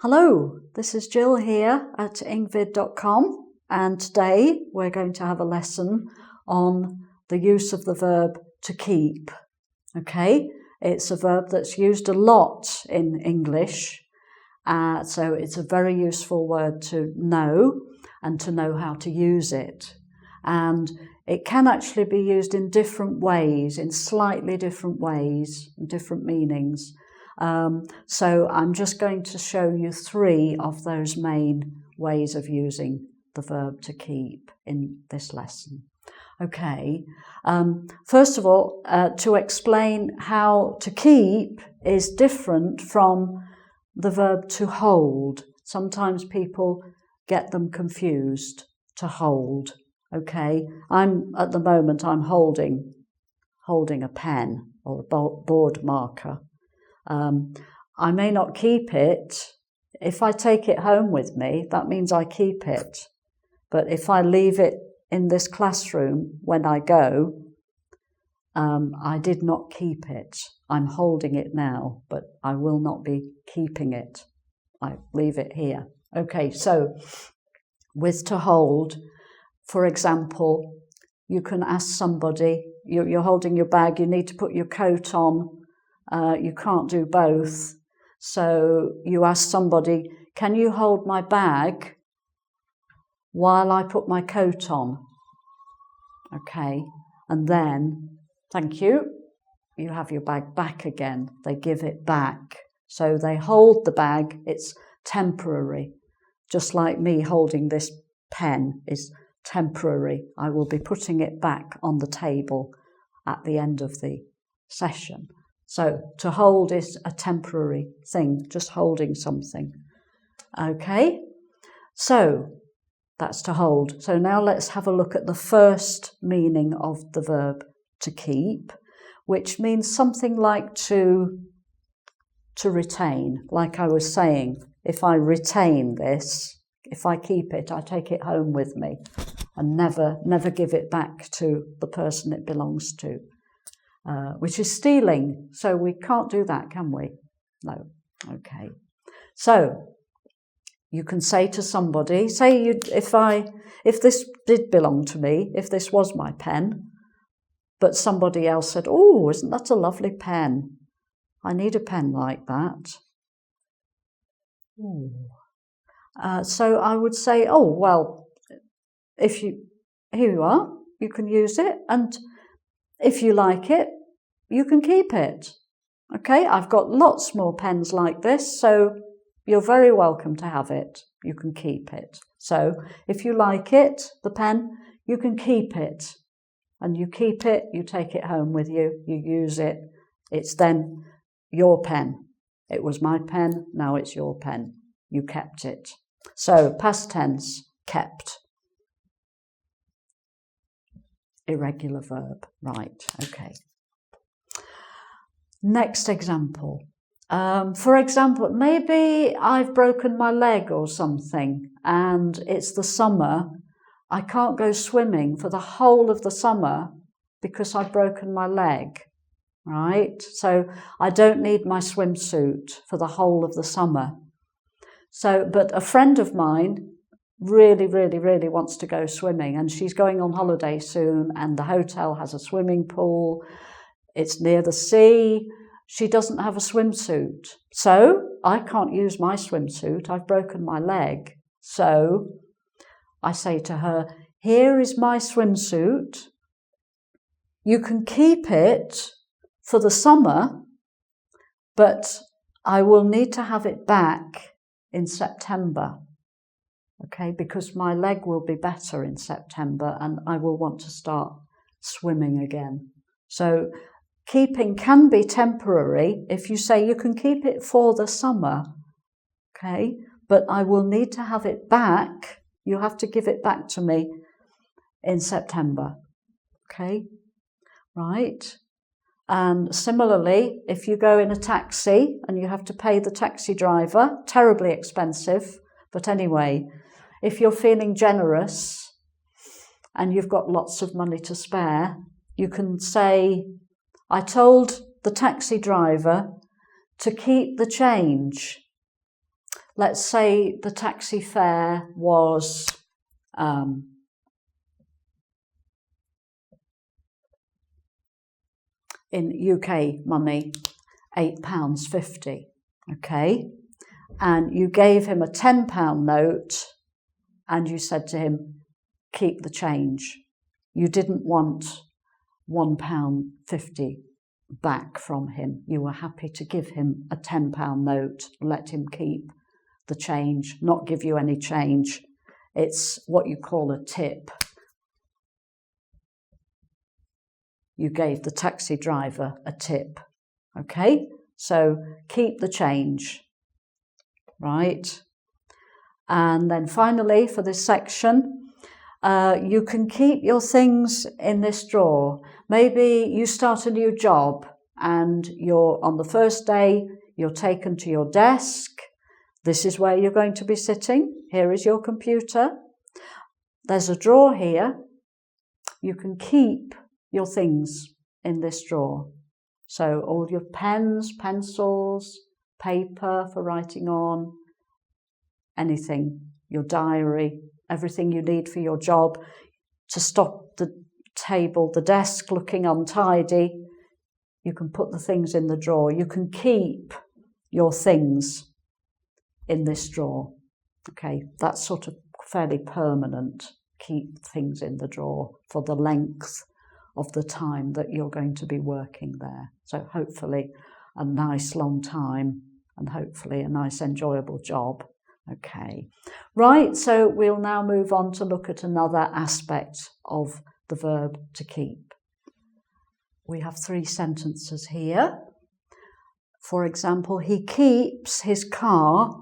Hello, this is Jill here at engVid.com, and today we're going to have a lesson on the use of the verb to keep. Okay, it's a verb that's used a lot in English, so it's a very useful word to know and to know how to use it. And it can actually be used in different ways, in slightly different ways, different meanings. So I'm just going to show you 3 of those main ways of using the verb to keep in this lesson. Okay, first of all, to explain how to keep is different from the verb to hold. Sometimes people get them confused, to hold. Okay, at the moment I'm holding a pen or a board marker. I may not keep it. If I take it home with me, that means I keep it. But if I leave it in this classroom when I go, I did not keep it. I'm holding it now, but I will not be keeping it. I leave it here. Okay, so with to hold, for example, you can ask somebody, you're holding your bag, you need to put your coat on. You can't do both, so you ask somebody, can you hold my bag while I put my coat on? Okay, and then, thank you, you have your bag back again. They give it back. So they hold the bag, it's temporary. Just like me holding this pen is temporary. I will be putting it back on the table at the end of the session. So to hold is a temporary thing, just holding something. Okay, so that's to hold. So now let's have a look at the first meaning of the verb to keep, which means something like to retain. Like I was saying, if I retain this, if I keep it, I take it home with me and never give it back to the person it belongs to. Which is stealing. So we can't do that, can we? No. Okay. So you can say to somebody, if this did belong to me, if this was my pen, but somebody else said, oh, isn't that a lovely pen? I need a pen like that. So I would say, oh, well, here you are, you can use it, and if you like it, you can keep it. Okay, I've got lots more pens like this, so you're very welcome to have it. You can keep it. So if you like it, the pen, you can keep it. And you keep it, you take it home with you, you use it. It's then your pen. It was my pen, now it's your pen. You kept it. So past tense, kept. Irregular verb. Right, okay. Next example. For example, maybe I've broken my leg or something and it's the summer. I can't go swimming for the whole of the summer because I've broken my leg, right? So I don't need my swimsuit for the whole of the summer. So, but a friend of mine really wants to go swimming, and she's going on holiday soon, and the hotel has a swimming pool. It's near the sea. She doesn't have a swimsuit. So I can't use my swimsuit. I've broken my leg. So I say to her, here is my swimsuit. You can keep it for the summer, but I will need to have it back in September. Okay, because my leg will be better in September and I will want to start swimming again. So keeping can be temporary. If you say you can keep it for the summer, okay, but I will need to have it back. You have to give it back to me in September. Okay, right. And similarly, if you go in a taxi and you have to pay the taxi driver, terribly expensive, but anyway, if you're feeling generous and you've got lots of money to spare, you can say, I told the taxi driver to keep the change. let's say the taxi fare was in UK money, £8.50, okay? And you gave him a £10 note and you said to him, keep the change. You didn't want £1.50 back from him. You were happy to give him a £10 note, let him keep the change, not give you any change. It's what you call a tip. You gave the taxi driver a tip, okay? So keep the change, right? And then finally, for this section, you can keep your things in this drawer. Maybe you start a new job and you're on the first day, you're taken to your desk. This is where you're going to be sitting. Here is your computer. There's a drawer here. You can keep your things in this drawer. So all your pens, pencils, paper for writing on, anything, your diary, everything you need for your job, to stop the table, the desk looking untidy, you can put the things in the drawer. You can keep your things in this drawer. Okay, that's sort of fairly permanent. Keep things in the drawer for the length of the time that you're going to be working there. So hopefully a nice long time and hopefully a nice enjoyable job. Okay, right, so we'll now move on to look at another aspect of the verb to keep. We have 3 sentences here. For example, he keeps his car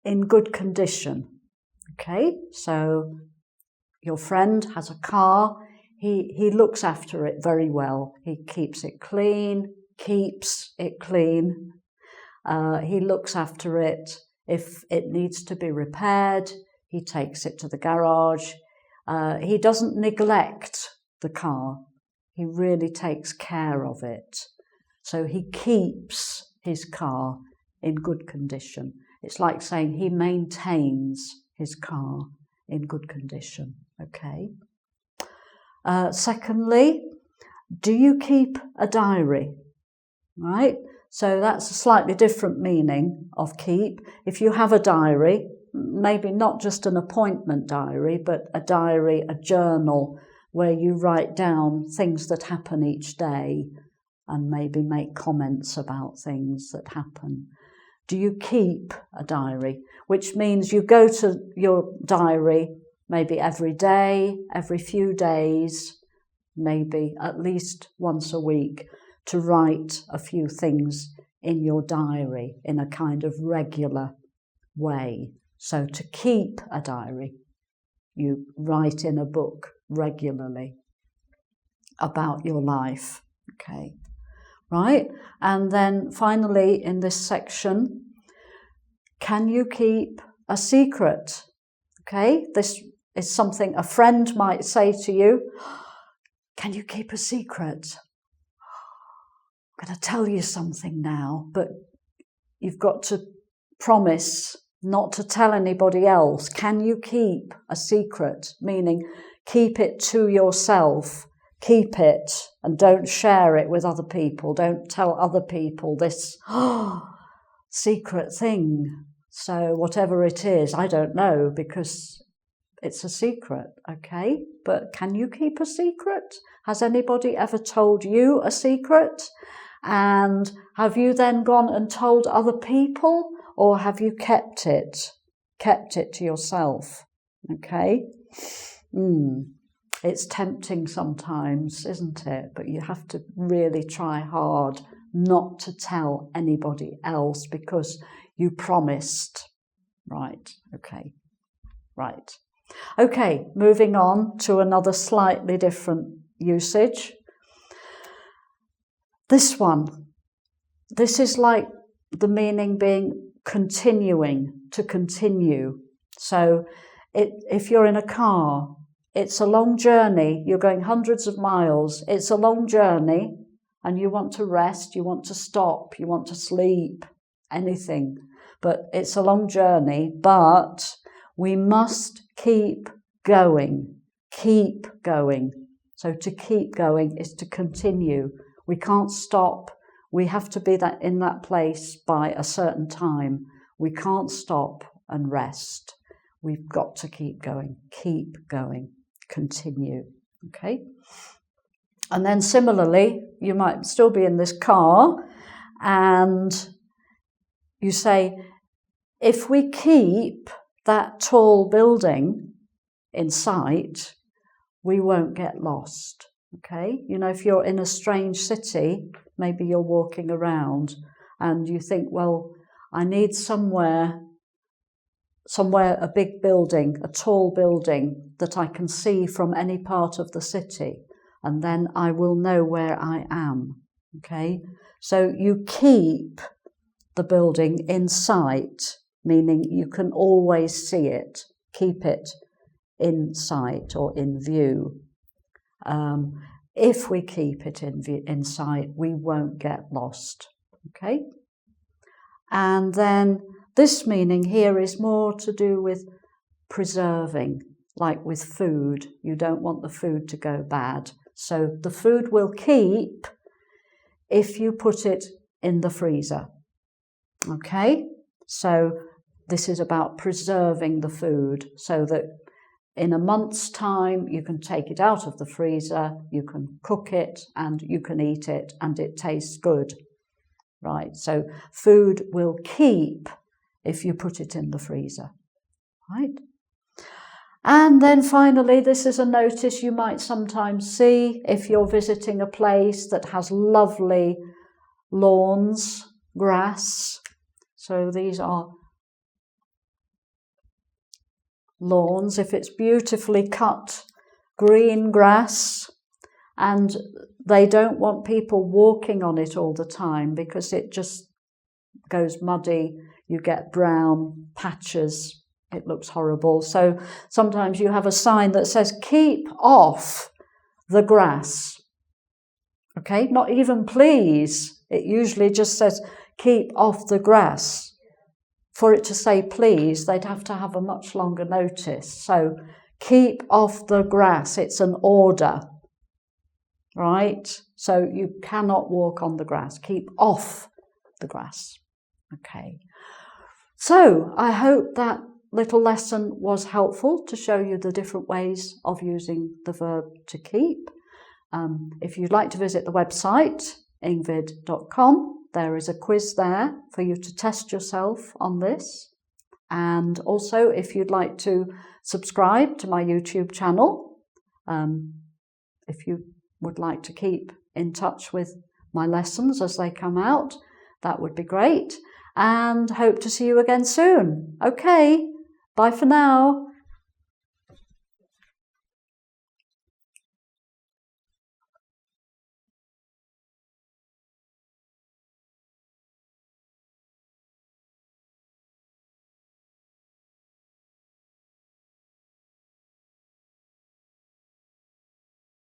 in good condition. Okay, so your friend has a car. He looks after it very well. He keeps it clean, keeps it clean. He looks after it. If it needs to be repaired, he takes it to the garage. He doesn't neglect the car. He really takes care of it. So he keeps his car in good condition. It's like saying he maintains his car in good condition. Okay. Secondly, do you keep a diary? Right? So that's a slightly different meaning of keep. If you have a diary, maybe not just an appointment diary, but a diary, a journal, where you write down things that happen each day and maybe make comments about things that happen. Do you keep a diary? Which means you go to your diary maybe every day, every few days, maybe at least once a week, to write a few things in your diary in a kind of regular way. So to keep a diary, you write in a book regularly about your life. Okay, right? And then finally in this section, can you keep a secret? Okay, this is something a friend might say to you. Can you keep a secret? I'm going to tell you something now, but you've got to promise not to tell anybody else. Can you keep a secret? Meaning keep it to yourself. Keep it and don't share it with other people. Don't tell other people this secret thing. So whatever it is, I don't know because it's a secret, okay? But can you keep a secret? Has anybody ever told you a secret? And have you then gone and told other people, or have you kept it to yourself? Okay? It's tempting sometimes, isn't it? But you have to really try hard not to tell anybody else because you promised. Right, okay, right. Okay, moving on to another slightly different usage. This one, this is like the meaning being continuing, to continue. So if you're in a car, it's a long journey, you're going hundreds of miles, it's a long journey, and you want to rest, you want to stop, you want to sleep, anything. But it's a long journey, but we must keep going. Keep going. So to keep going is to continue. We can't stop. We have to be in that place by a certain time. We can't stop and rest. We've got to keep going, continue, okay? And then similarly, you might still be in this car and you say, if we keep that tall building in sight, we won't get lost, okay? You know, if you're in a strange city, maybe you're walking around and you think, well, I need somewhere, a big building, a tall building that I can see from any part of the city, and then I will know where I am, okay? So you keep the building in sight, meaning you can always see it, keep it in sight or in view. If we keep it in sight, we won't get lost, okay? And then this meaning here is more to do with preserving, like with food. You don't want the food to go bad. So the food will keep if you put it in the freezer. Okay? So this is about preserving the food so that in a month's time you can take it out of the freezer, you can cook it and you can eat it and it tastes good. Right? So food will keep if you put it in the freezer, right? And then finally, this is a notice you might sometimes see if you're visiting a place that has lovely lawns, grass. So these are lawns, if it's beautifully cut green grass, and they don't want people walking on it all the time because it just goes muddy. You get brown patches. It looks horrible. So sometimes you have a sign that says, keep off the grass. Okay, not even please. It usually just says, keep off the grass. For it to say please, they'd have to have a much longer notice. So keep off the grass. It's an order, right? So you cannot walk on the grass. Keep off the grass. Okay. So I hope that little lesson was helpful to show you the different ways of using the verb to keep. If you'd like to visit the website, engVid.com, there is a quiz there for you to test yourself on this. And also, if you'd like to subscribe to my YouTube channel, if you would like to keep in touch with my lessons as they come out, that would be great. And hope to see you again soon. Okay, bye for now.